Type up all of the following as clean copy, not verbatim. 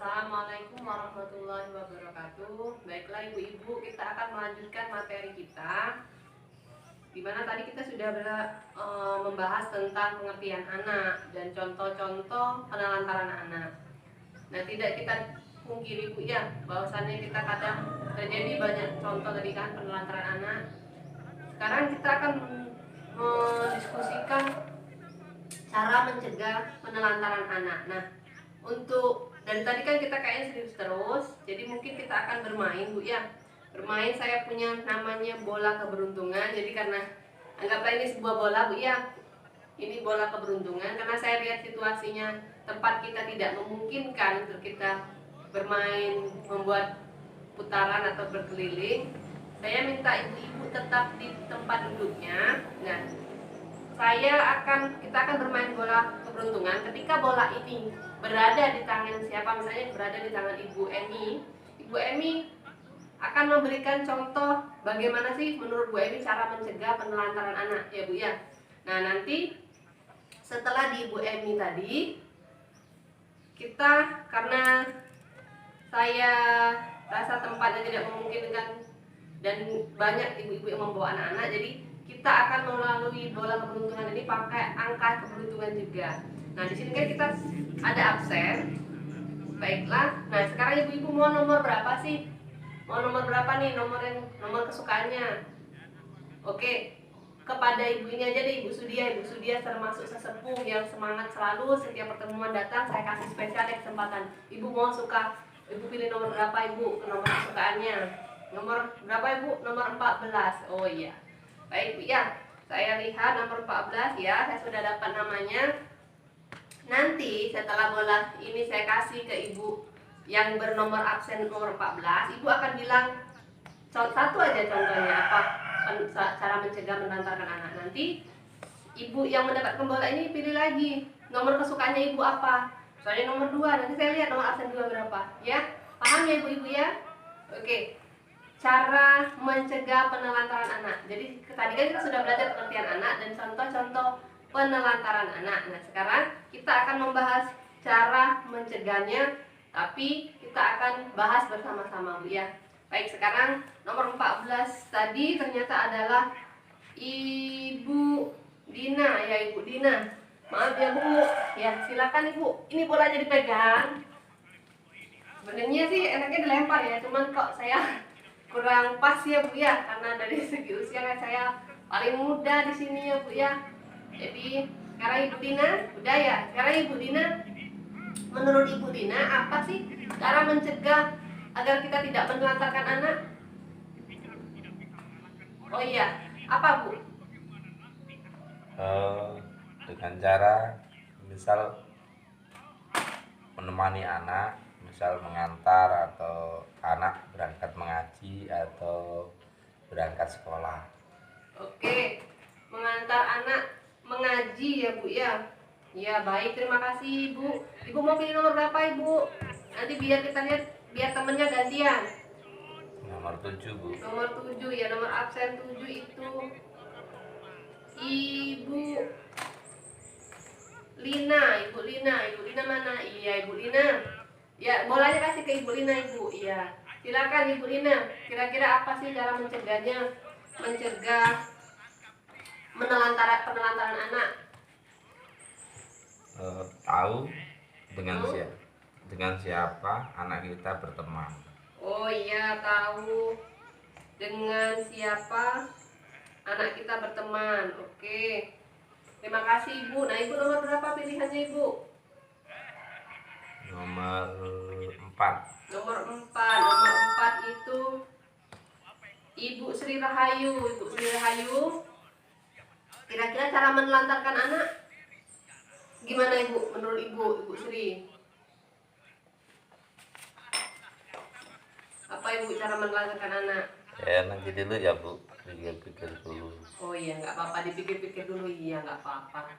Assalamualaikum warahmatullahi wabarakatuh. Baiklah ibu-ibu, kita akan melanjutkan materi kita. Dimana tadi kita sudah membahas tentang pengertian anak dan contoh-contoh penelantaran anak. Nah, tidak kita pungkiri ibu ya, bahwasannya kita kadang terjadi banyak contoh tadi kan penelantaran anak. Sekarang kita akan mendiskusikan cara mencegah penelantaran anak. Nah, untuk dari tadi kan kita kayaknya serius terus, jadi mungkin kita akan bermain bu ya. Bermain, saya punya namanya bola keberuntungan. Jadi karena anggaplah ini sebuah bola bu ya, ini bola keberuntungan. Karena saya lihat situasinya tempat kita tidak memungkinkan untuk kita bermain membuat putaran atau berkeliling, saya minta ibu-ibu tetap di tempat duduknya. Nah, kita akan bermain bola keberuntungan. Ketika bola ini berada di tangan siapa, misalnya berada di tangan Ibu Emi akan memberikan contoh bagaimana sih menurut Bu Emi cara mencegah penelantaran anak ya Bu ya. Nah, nanti setelah di Ibu Emi tadi, kita karena saya rasa tempatnya tidak memungkinkan dan banyak ibu-ibu yang membawa anak-anak, jadi kita akan melalui bola keberuntungan ini pakai angka keberuntungan juga. Nah, di sini kan kita ada absen. Baiklah. Nah, sekarang ibu-ibu mau nomor berapa sih? Mau nomor berapa nih? Nomor kesukaannya. Oke. Kepada ibu ini aja deh, Ibu Sudia. Ibu Sudia termasuk sesepuh yang semangat selalu setiap pertemuan datang. Saya kasih spesial kesempatan. Ibu Ibu pilih nomor berapa Ibu? Nomor kesukaannya. Nomor berapa Ibu? Nomor 14. Oh iya. Baik Bu ya. Saya lihat nomor 14 ya. Saya sudah dapat namanya. Nanti setelah bola ini saya kasih ke Ibu yang bernomor absen nomor 14, Ibu akan bilang satu aja contohnya apa cara mencegah menelantarkan anak. Nanti Ibu yang mendapatkan bola ini pilih lagi nomor kesukaannya Ibu apa. Soalnya nomor 2, nanti saya lihat nomor absen 2 berapa. Ya, paham ya Ibu-ibu ya? Oke. Cara mencegah penelantaran anak. Jadi tadi kan kita sudah belajar pengertian anak dan contoh-contoh penelantaran anak. Nah, sekarang kita akan membahas cara mencegahnya, tapi kita akan bahas bersama-sama Bu ya. Baik, sekarang nomor 14 tadi ternyata adalah Ibu Dina ya, Ibu Dina. Maaf ya Bu. Ya, silakan Ibu. Ini bolanya dipegang. Sebenarnya sih enaknya dilempar ya, cuman kok saya kurang pas ya Bu ya, karena dari segi usia kan saya paling muda di sini ya Bu ya. Jadi sekarang Ibu Dina, udah ya. Sekarang Ibu Dina, menurut Ibu Dina apa sih cara mencegah agar kita tidak menelantarkan anak? Oh iya, apa Bu? Dengan cara misal menemani anak, misal mengantar atau anak berangkat mengaji atau berangkat sekolah. Oke, mengantar anak mengaji ya Bu ya. Ya baik, terima kasih Ibu. Ibu mau pilih nomor berapa Ibu? Nanti biar kita lihat, biar temennya gantian. Nomor 7 Bu. Nomor 7 ya, nomor absen 7 itu Ibu Lina. Ibu Lina mana? Iya Ibu Lina. Ya, bolanya kasih ke Ibu Lina Ibu. Iya. Silakan Ibu Lina. Kira-kira apa sih cara mencegahnya? Mencegah penelantaran anak. Tahu dengan siapa anak kita berteman. Oh iya, tahu dengan siapa anak kita berteman. Oke. Terima kasih Ibu. Nah, Ibu nomor berapa pilihannya Ibu? Nomor 4. Nomor 4. Nomor 4 itu Ibu Sri Rahayu. Ibu Sri Rahayu, kira-kira cara menelantarkan anak gimana Ibu? Menurut Ibu Sri, apa Ibu cara menelantarkan anak? Nanti dulu ya Bu, pikir-pikir dulu. Oh iya, nggak apa-apa, dipikir-pikir dulu. Iya, nggak apa-apa.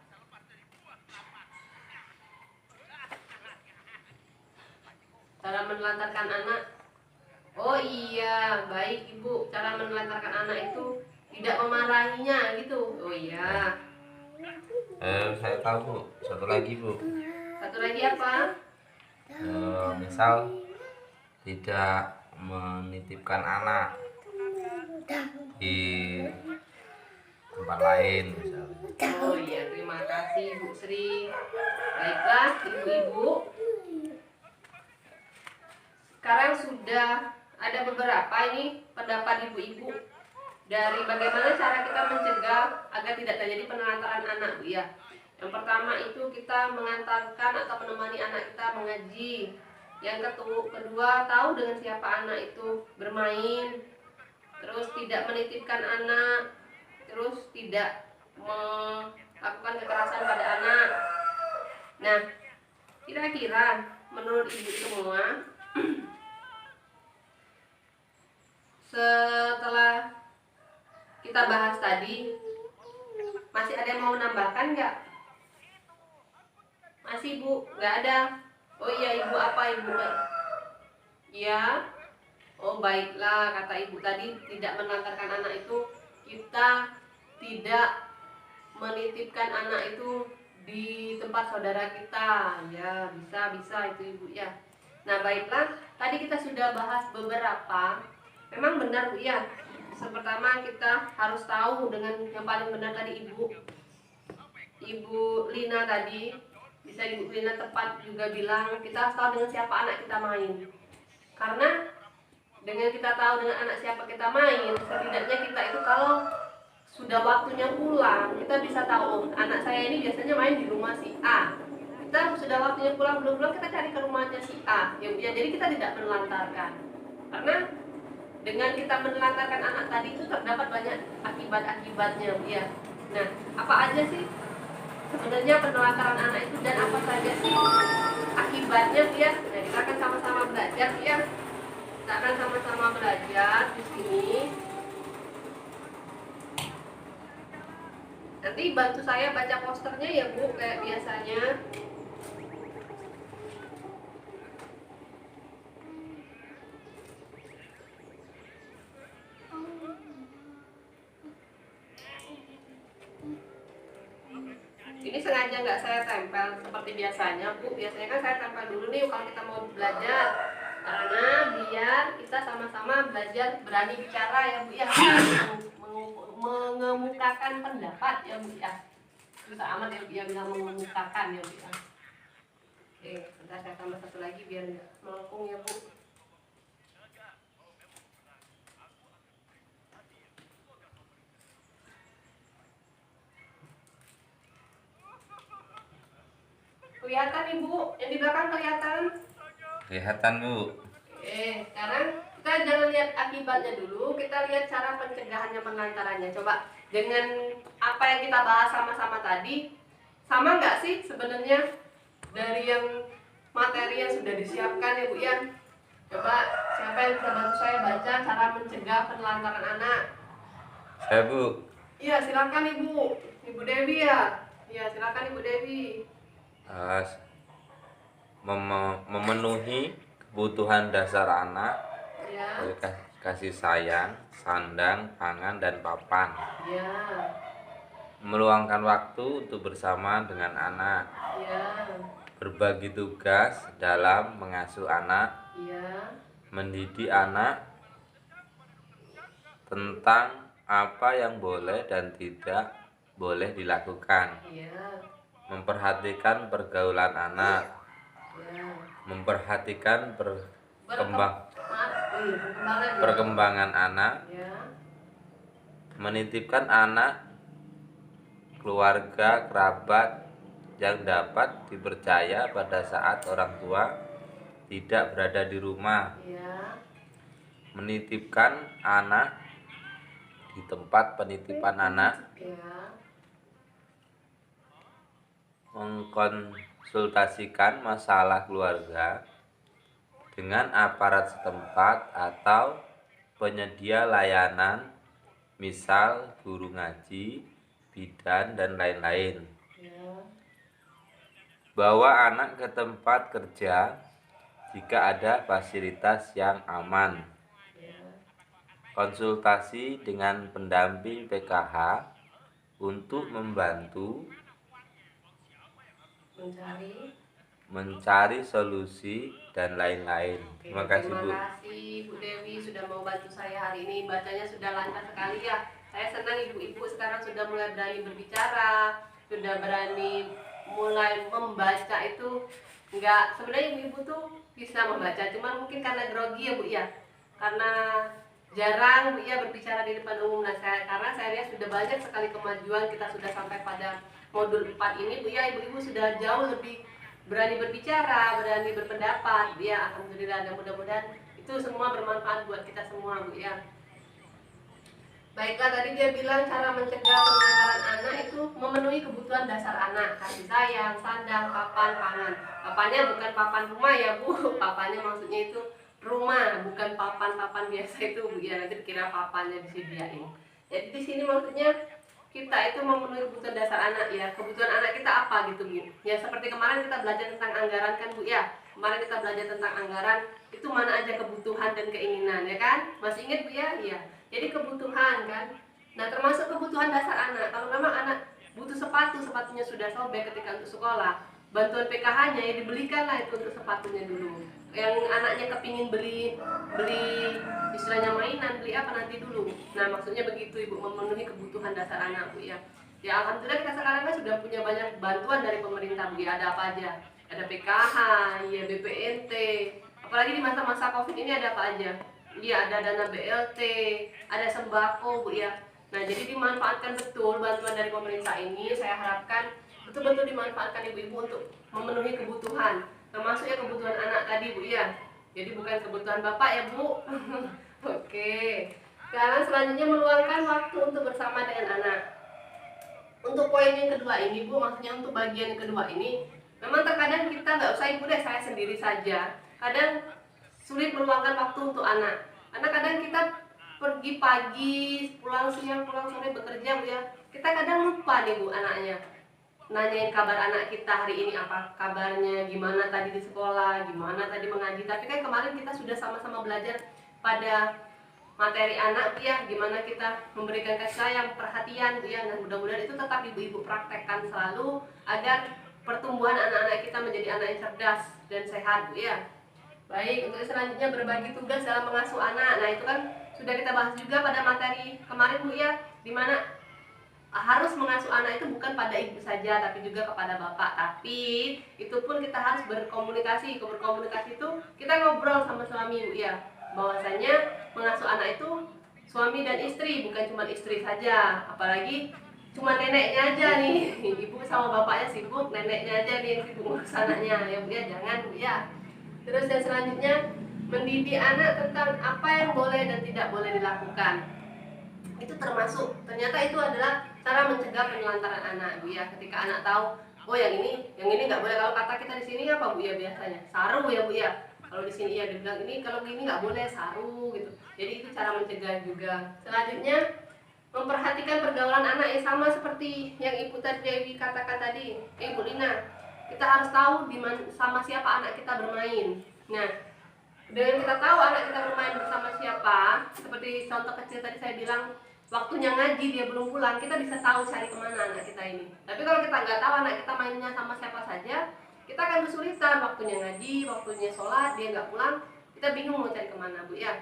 Cara menelantarkan anak. Oh iya, baik Ibu. Cara menelantarkan anak itu tidak memarahinya gitu. Oh iya. Saya tahu Bu. Satu lagi Bu. Satu lagi apa? Misal tidak menitipkan anak di tempat lain misalnya. Oh iya, terima kasih Bu Sri. Baiklah ibu-ibu, sekarang sudah ada beberapa ini pendapat ibu-ibu dari bagaimana cara kita mencegah agar tidak terjadi penelantaran anak, Bu ya. Yang pertama itu kita mengantarkan atau menemani anak kita mengaji. Yang kedua, tahu dengan siapa anak itu bermain. Terus tidak menitipkan anak. Terus tidak melakukan kekerasan pada anak. Nah, kira-kira menurut ibu semua, setelah kita bahas tadi, masih ada yang mau menambahkan nggak? Masih Bu? Nggak ada? Oh iya, ibu apa ibu? Ya. Oh baiklah, kata ibu tadi tidak menelantarkan anak itu, kita tidak menitipkan anak itu di tempat saudara kita. Ya bisa itu ibu ya. Nah baiklah, tadi kita sudah bahas beberapa. Memang benar Bu ya. Pertama kita harus tahu dengan yang paling benar tadi Ibu Lina tadi, bisa Ibu Lina tepat juga bilang kita harus tahu dengan siapa anak kita main. Karena dengan kita tahu dengan anak siapa kita main, setidaknya kita itu kalau sudah waktunya pulang, kita bisa tahu anak saya ini biasanya main di rumah si A. Kita sudah waktunya pulang, belum pulang, kita cari ke rumahnya si A. Ya, jadi kita tidak menelantarkan. Karena dengan kita menelantarkan anak tadi itu terdapat banyak akibat-akibatnya, ya. Nah, apa aja sih sebenarnya penelantaran anak itu dan apa saja sih akibatnya, ya? Nah, kita akan sama-sama belajar, ya. Kita akan sama-sama belajar di sini. Nanti bantu saya baca posternya ya Bu, kayak biasanya. Ini sengaja nggak saya tempel seperti biasanya Bu. Biasanya kan saya tempel dulu nih kalau kita mau belajar. Karena biar kita sama-sama belajar berani bicara ya Bu ya. Mengemukakan pendapat ya Bu ya. Susah amat ya Bu ya bilang mengemukakan ya Bu ya. Oke, sebentar saya tambah satu lagi biar nggak melengkung ya Bu. Kelihatan Ibu? Yang di belakang kelihatan? Kelihatan Bu. Oke, sekarang kita jangan lihat akibatnya dulu, kita lihat cara pencegahannya, penelantarannya. Coba dengan apa yang kita bahas sama-sama tadi, sama nggak sih sebenarnya dari yang materi yang sudah disiapkan ya Bu ya? Coba siapa yang bisa bantu saya baca cara mencegah penelantaran anak? Saya Bu. Iya silakan Ibu. Ibu Dewi ya? Iya silakan Ibu Dewi. Memenuhi kebutuhan dasar anak, Ya. kasih sayang, sandang, pangan, dan papan. Ya. Meluangkan waktu untuk bersama dengan anak. Ya. Berbagi tugas dalam mengasuh anak. Ya. Mendidik anak tentang apa yang boleh dan tidak boleh dilakukan. Ya. Memperhatikan pergaulan anak. Ya. Memperhatikan perkembangan anak. Ya. Menitipkan anak keluarga kerabat yang dapat dipercaya pada saat orang tua tidak berada di rumah. Ya. Menitipkan anak di tempat penitipan anak. Ya. Mengkonsultasikan masalah keluarga dengan aparat setempat atau penyedia layanan, misal guru ngaji, bidan, dan lain-lain. Ya. Bawa anak ke tempat kerja jika ada fasilitas yang aman. Ya. Konsultasi dengan pendamping PKH untuk membantu mencari solusi dan lain-lain. Oke, Terima kasih terima Bu. kasih Bu Dewi sudah mau bantu saya hari ini. Bacanya sudah lancar sekali ya. Saya senang ibu-ibu sekarang sudah mulai berani berbicara, sudah berani mulai membaca itu. Enggak, sebenarnya ibu-ibu tuh bisa membaca, cuman mungkin karena grogi ya Bu ya. Karena jarang Bu ya berbicara di depan umum. Nah, karena saya lihat sudah banyak sekali kemajuan, kita sudah sampai pada modul 4 ini Bu ya, ibu-ibu sudah jauh lebih berani berbicara, berani berpendapat. Ya, alhamdulillah, dan mudah-mudahan itu semua bermanfaat buat kita semua Bu ya. Baiklah, tadi dia bilang cara mencegah penelantaran anak itu memenuhi kebutuhan dasar anak, kasih sayang, sandang, papan, pangan. Papannya bukan papan rumah ya Bu, papannya maksudnya itu rumah, bukan papan-papan biasa itu Bu ya, nanti dikira papannya disediain. Jadi di sini maksudnya kita itu memenuhi kebutuhan dasar anak ya. Kebutuhan anak kita apa gitu Bu? Ya seperti kemarin kita belajar tentang anggaran kan Bu ya. Kemarin kita belajar tentang anggaran, itu mana aja kebutuhan dan keinginan ya kan? Masih ingat Bu ya? Iya. Jadi kebutuhan kan. Nah, termasuk kebutuhan dasar anak. Kalau memang anak butuh sepatu, sepatunya sudah sobek ketika untuk sekolah, bantuan PKH-nya ya dibelikanlah itu untuk sepatunya dulu. Yang anaknya kepingin beli istilahnya mainan, beli apa nanti dulu. Nah, maksudnya begitu Ibu, memenuhi kebutuhan dasar anak Bu ya. Ya alhamdulillah kita sekarang kan sudah punya banyak bantuan dari pemerintah Bu ya. Ada apa aja? Ada PKH, ya BPNT. Apalagi di masa-masa Covid ini ada apa aja? Iya, ada dana BLT, ada sembako Bu ya. Nah, jadi dimanfaatkan betul bantuan dari pemerintah ini. Saya harapkan betul-betul dimanfaatkan ibu-ibu untuk memenuhi kebutuhan, termasuk ya kebutuhan anak tadi Bu ya. Jadi bukan kebutuhan Bapak ya Bu. Oke. Sekarang selanjutnya meluangkan waktu untuk bersama dengan anak. Untuk poin yang kedua ini Bu, maksudnya untuk bagian yang kedua ini, memang terkadang kita nggak usah ibu deh, saya sendiri saja. Kadang sulit meluangkan waktu untuk anak, karena kadang kita pergi pagi, pulang siang, pulang sore bekerja Bu ya. Kita kadang lupa nih Bu anaknya. Nanyain kabar anak kita hari ini, apa kabarnya, gimana tadi di sekolah, gimana tadi mengaji. Tapi kan kemarin kita sudah sama-sama belajar pada materi anak Bu ya, gimana kita memberikan kasih sayang, perhatian Bu ya. Nah, mudah-mudahan itu tetap ibu-ibu praktekkan selalu agar pertumbuhan anak-anak kita menjadi anak yang cerdas dan sehat Bu ya. Baik, untuk selanjutnya berbagi tugas dalam mengasuh anak. Nah, itu kan sudah kita bahas juga pada materi kemarin Bu ya, dimana harus mengasuh anak itu bukan pada ibu saja, tapi juga kepada bapak. Tapi itu pun kita harus berkomunikasi. Berkomunikasi itu kita ngobrol sama suami Bu ya, bahwasanya mengasuh anak itu suami dan istri, bukan cuma istri saja. Apalagi cuma neneknya aja nih, ibu sama bapaknya sibuk, neneknya aja nih yang sibuk ngurus anaknya ya Bu ya, jangan Bu ya. Terus yang selanjutnya, mendidik anak tentang apa yang boleh dan tidak boleh dilakukan. Itu termasuk, ternyata itu adalah cara mencegah penelantaran anak Bu ya. Ketika anak tahu, oh yang ini nggak boleh. Kalau kata kita di sini apa Bu ya biasanya? Saru ya Bu ya. Kalau di sini ya dibilang ini, kalau ini nggak boleh, saru gitu. Jadi itu cara mencegah juga. Selanjutnya, memperhatikan pergaulan anak yang sama seperti yang Ibu Dewi katakan tadi, Ibu Lina. Kita harus tahu sama siapa anak kita bermain. Nah, dengan kita tahu anak kita bermain bersama siapa, seperti contoh kecil tadi saya bilang, waktunya ngaji dia belum pulang, kita bisa tahu cari kemana anak kita ini. Tapi kalau kita nggak tahu anak kita mainnya sama siapa saja, kita akan kesulitan. Waktunya ngaji, waktunya sholat, dia nggak pulang, kita bingung mau cari kemana Bu ya.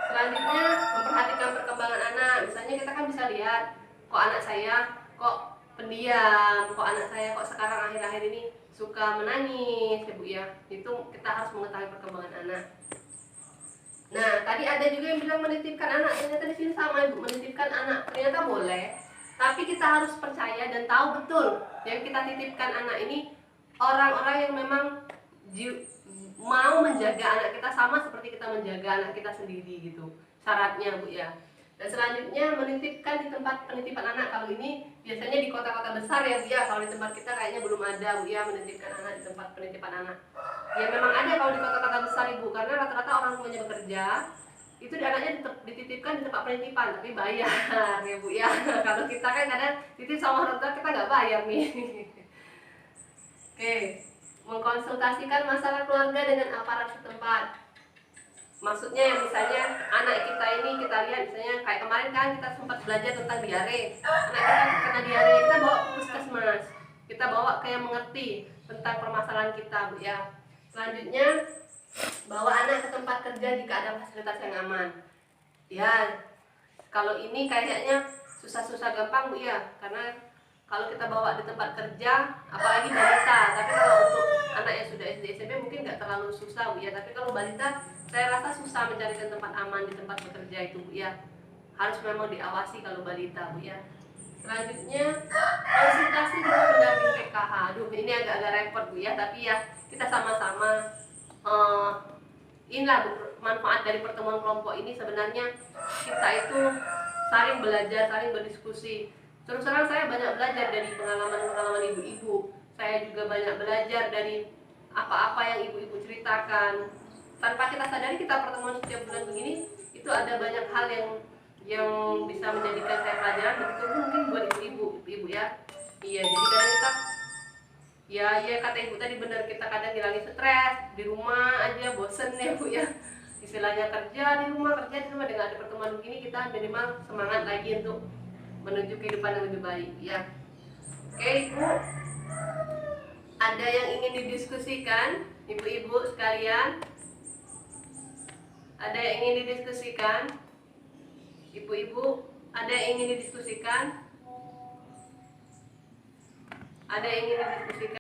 Selanjutnya, memperhatikan perkembangan anak. Misalnya kita kan bisa lihat, kok anak saya kok pendiam, kok anak saya kok sekarang akhir-akhir ini suka menangis ya Bu ya. Itu kita harus mengetahui perkembangan anak. Nah, tadi ada juga yang bilang menitipkan anak. Ternyata di sini sama Ibu, menitipkan anak ternyata boleh. Tapi kita harus percaya dan tahu betul yang kita titipkan anak ini orang-orang yang memang mau menjaga anak kita sama seperti kita menjaga anak kita sendiri gitu. Syaratnya Bu ya. Dan selanjutnya menitipkan di tempat penitipan anak. Kalau ini biasanya di kota-kota besar ya Bu ya. Kalau di tempat kita kayaknya belum ada Bu ya menitipkan anak di tempat penitipan anak. Ya memang ada kalau di kota-kota besar Ibu, karena rata-rata orang tuanya bekerja, itu anaknya dititipkan di tempat penitipan tapi bayar ya Bu ya. Kalau kita kan kadang titip sama orang tua kita nggak bayar nih. Oke, mengkonsultasikan masalah keluarga dengan aparat setempat. Maksudnya misalnya anak kita ini kita lihat, misalnya kayak kemarin kan kita sempat belajar tentang diare. Anak kita kena diare, kita bawa ke puskesmas, kita bawa ke yang mengerti. tentang permasalahan kita, Bu ya. Selanjutnya, bawa anak ke tempat kerja jika ada fasilitas yang aman. Ya, kalau ini kayaknya susah-susah gampang, Bu ya, karena kalau kita bawa di tempat kerja, apalagi balita. Tapi kalau untuk anak yang sudah SD SMP mungkin nggak terlalu susah, Bu ya. Tapi kalau balita, saya rasa susah mencarikan tempat aman di tempat bekerja itu, Bu ya. Harus memang diawasi kalau balita, Bu ya. Selanjutnya, konsultasi dengan pendamping PKH. Aduh, ini agak-agak repot, Bu ya. Tapi ya kita sama-sama inilah manfaat dari pertemuan kelompok ini. Sebenarnya kita itu saling belajar, saling berdiskusi. Terus terang saya banyak belajar dari pengalaman-pengalaman ibu-ibu. Saya juga banyak belajar dari apa-apa yang ibu-ibu ceritakan. Tanpa kita sadari, kita pertemuan setiap bulan begini, itu ada banyak hal yang bisa menjadikan saya pelajaran. Begitu mungkin buat ibu-ibu ya. Iya, jadi kadang kita ya kata ibu tadi benar, kita kadang ngilangin stres di rumah aja, bosen ya Bu ya. Istilahnya kerja di rumah dengan ada pertemuan begini, kita minimal semangat lagi untuk menuju kehidupan yang lebih baik ya. Oke Ibu, ada yang ingin didiskusikan ibu-ibu sekalian? Ada yang ingin didiskusikan? Ibu-ibu, ada yang ingin didiskusikan? Ada yang ingin didiskusikan?